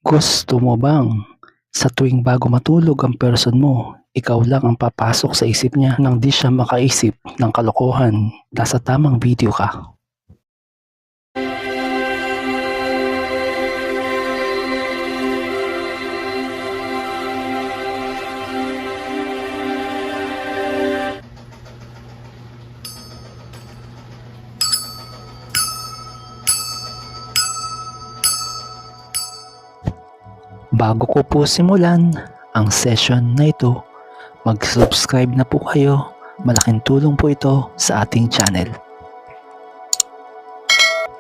Gusto mo bang sa tuwing bago matulog ang person mo, ikaw lang ang papasok sa isip niya nang di siya makaisip ng kalokohan? Nasa tamang video ka. Bago ko po simulan ang session na ito, mag-subscribe na po kayo. Malaking tulong po ito sa ating channel.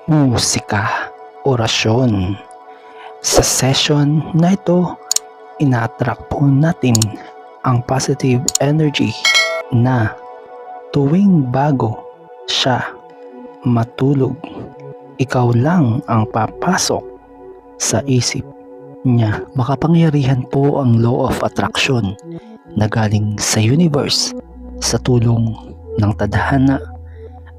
Musika, orasyon. Sa session na ito, ina-attract po natin ang positive energy na tuwing bago siya matulog, ikaw lang ang papasok sa isip niya. Makapangyarihan po ang law of attraction na galing sa universe sa tulong ng tadhana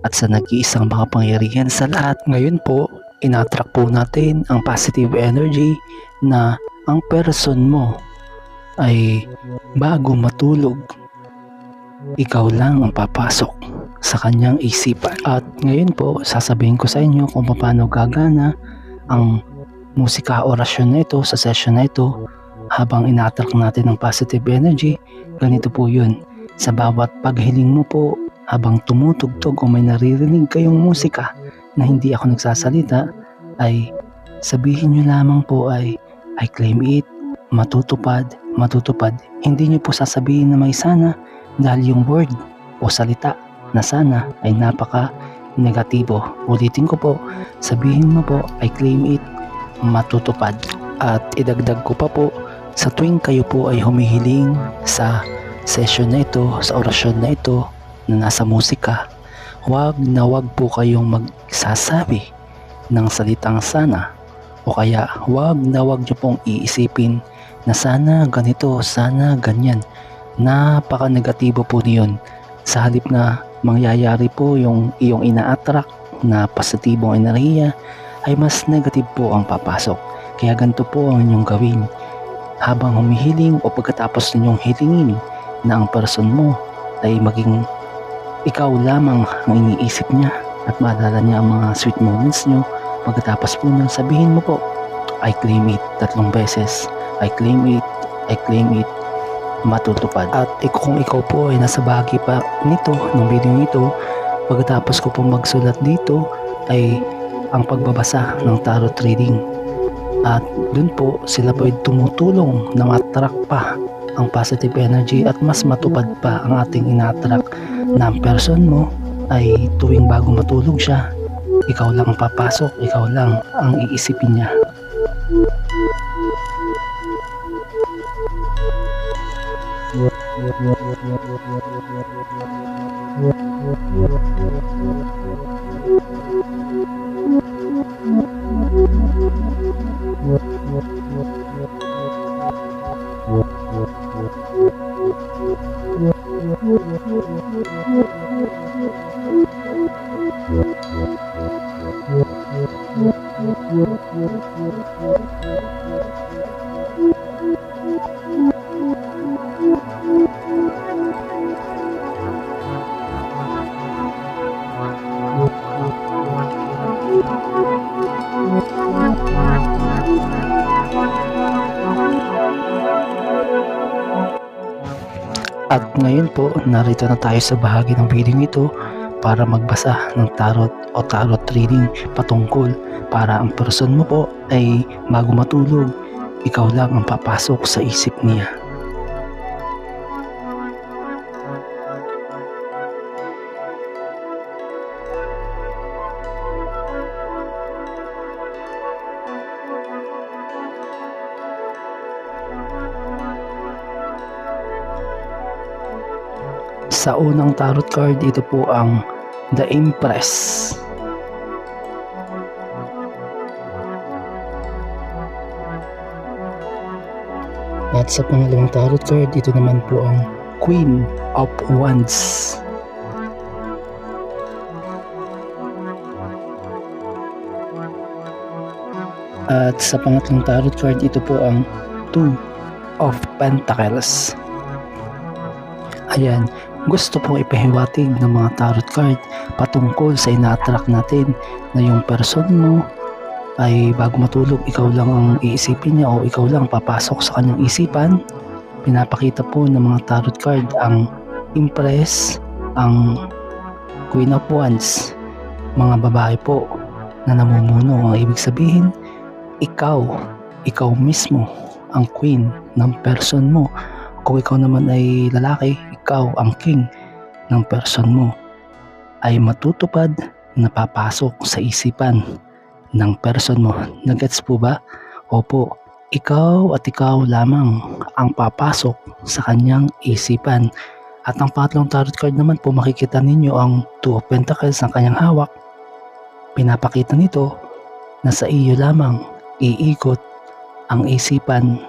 at sa nag-iisang makapangyarihan sa lahat. Ngayon po, ina-attract po natin ang positive energy na ang person mo ay bago matulog, ikaw lang ang papasok sa kanyang isipan. At ngayon po, sasabihin ko sa inyo kung paano gagana ang musika orasyon na ito sa session na ito. Habang ina-attract natin ang positive energy, ganito po yun. Sa bawat paghiling mo po, habang tumutugtog o may naririnig kayong musika na hindi ako nagsasalita, ay sabihin nyo lamang po ay I claim it, matutupad, matutupad. Hindi nyo po sasabihin na may sana, dahil yung word o salita na sana ay napaka negatibo. Ulitin ko po, sabihin mo po I claim it, matutupad. At idagdag ko pa po, sa tuwing kayo po ay humihiling sa session na ito, sa orasyon na ito na nasa musika, wag po kayong magsasabi ng salitang sana, o kaya wag nyo pong iisipin na sana ganito, sana ganyan. Napaka negatibo po niyon. Sa halip na mangyayari po yung iyong ina-attract na positibong enerhiya, ay mas negative po ang papasok. Kaya ganito po ang inyong gawin. Habang humihiling o pagkatapos ninyong hilingin na ang person mo ay maging ikaw lamang ang iniisip niya at maalala niya ang mga sweet moments nyo. Pagkatapos po nang sabihin mo po I claim it 3 beses, I claim it, I claim it, matutupad. At kung ikaw po ay nasa bahagi pa nito, ng video nito, pagkatapos ko po magsulat dito ay ang pagbabasa ng tarot reading. At dun po sila po ay tumutulong na ma-attract pa ang positive energy at mas matupad pa ang ating ina-attract na ang person mo ay tuwing bago matulog siya, ikaw lang ang papasok, ikaw lang ang iisipin niya. At ngayon po, narito na tayo sa bahagi ng video ito para magbasa ng tarot o tarot reading patungkol para ang person mo po ay bago matulog, ikaw lang ang papasok sa isip niya. Sa unang tarot card, ito po ang The Empress. At sa pangalawang tarot card, ito naman po ang Queen of Wands. At sa pangatlong tarot card, ito po ang Two of Pentacles. Ayan, gusto pong ipahiwatig ng mga tarot card patungkol sa ina-attract natin na yung person mo ay bago matulog ikaw lang ang iisipin niya o ikaw lang papasok sa kanyang isipan. Pinapakita po ng mga tarot card ang Empress, ang Queen of Wands, mga babae po na namumuno. Ang ibig sabihin, ikaw mismo ang queen ng person mo. Kung ikaw naman ay lalaki, ikaw ang king ng person mo, ay matutupad na papasok sa isipan ng person mo. Nagets po ba? Opo, ikaw at ikaw lamang ang papasok sa kanyang isipan. At ang pangatlong tarot card naman po, makikita ninyo ang Two of Pentacles ng kanyang hawak. Pinapakita nito na sa iyo lamang iikot ang isipan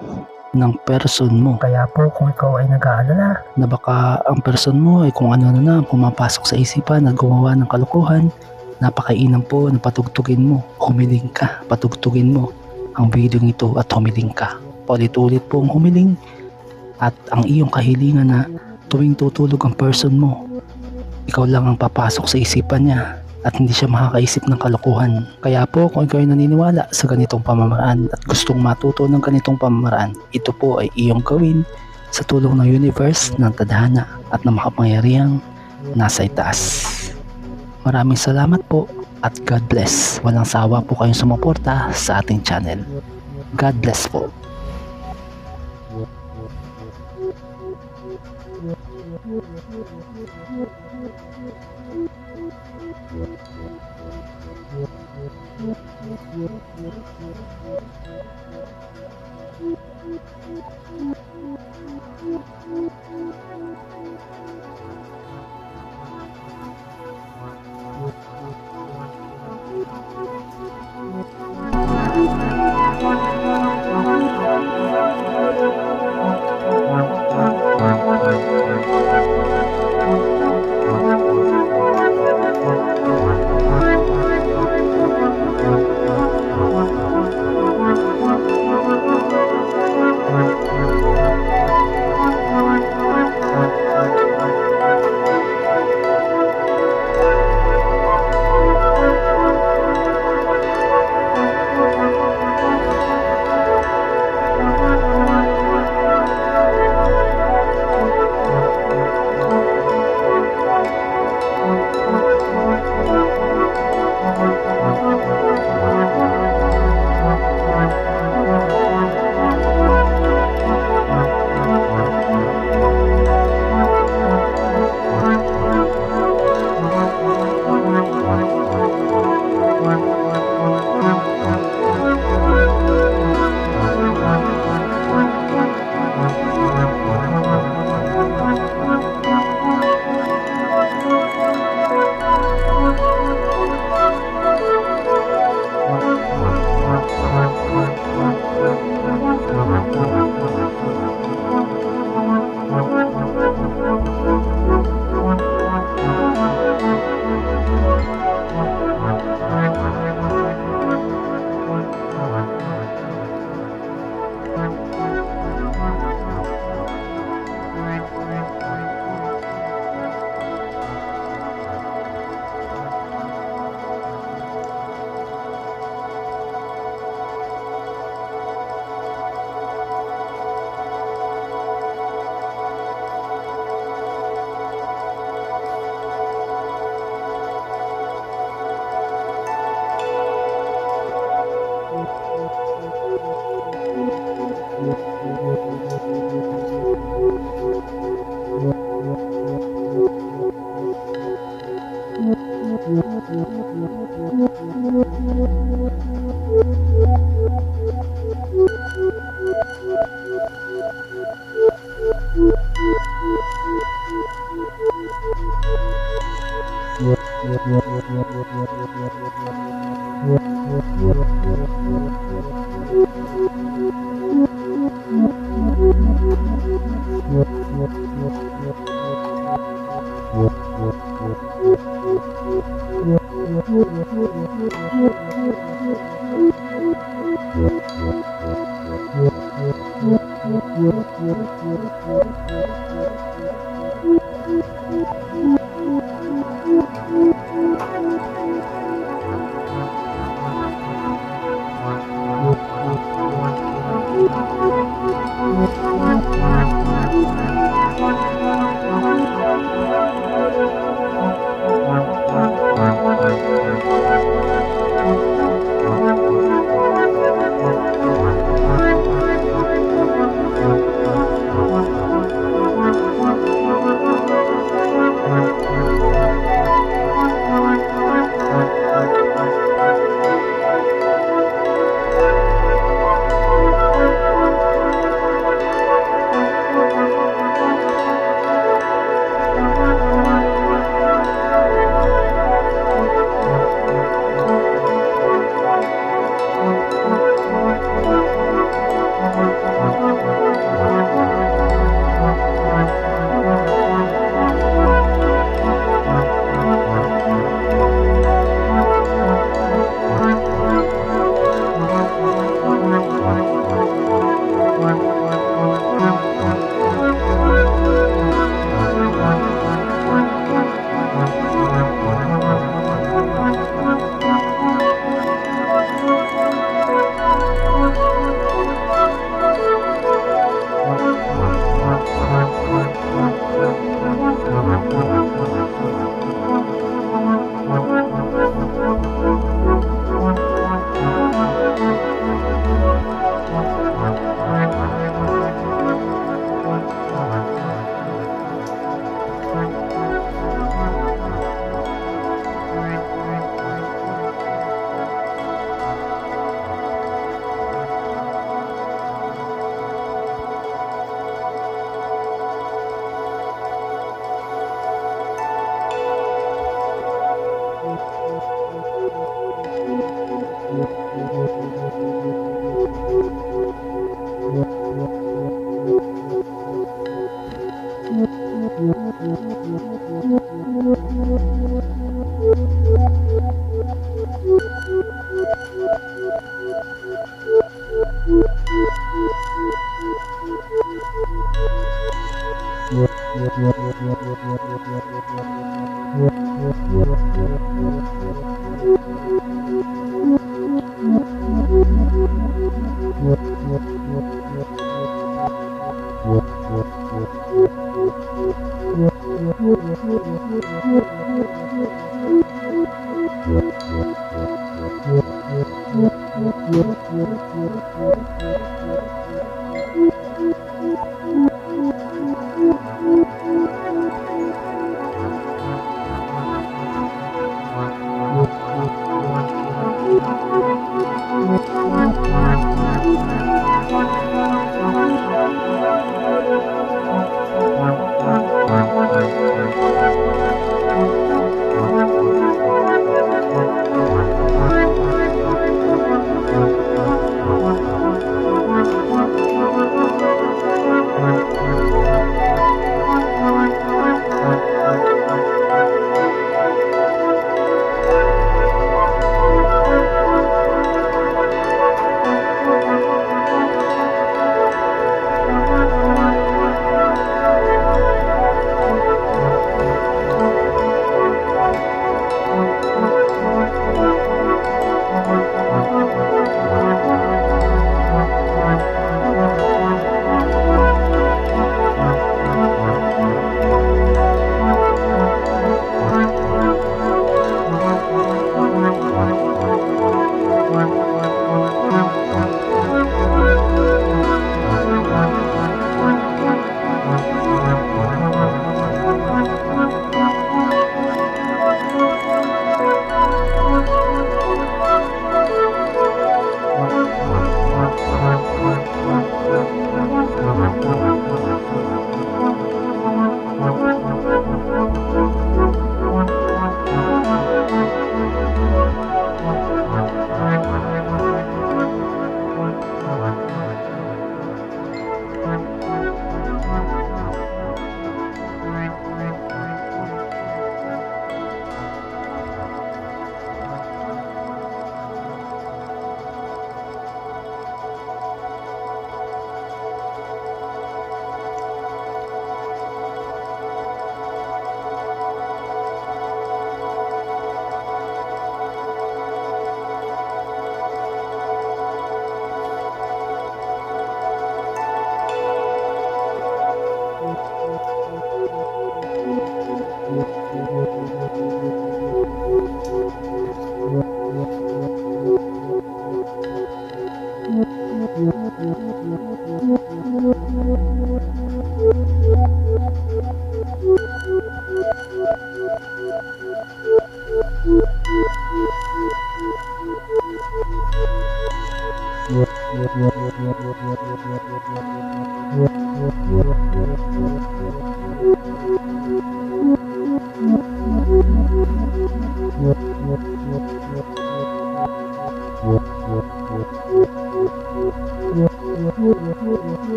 ng person mo. Kaya po kung ikaw ay nag-aalala na baka ang person mo ay kung ano na pumapasok sa isipan at gumawa ng kalokohan, napakainam po na patugtugin mo, humiling ka, patugtugin mo ang video nito at humiling ka. Paulit-ulit pong humiling at ang iyong kahilingan na tuwing tutulog ang person mo, ikaw lang ang papasok sa isipan niya at hindi siya makakaisip ng kalokohan. Kaya po kung ikaw ay naniniwala sa ganitong pamamaraan at gustong matuto ng ganitong pamamaraan, ito po ay iyong gawin sa tulong ng universe, ng tadhana at ng makapangyarihang nasa itaas. Maraming salamat po at God bless. Walang sawa po kayong sumuporta sa ating channel. God bless po.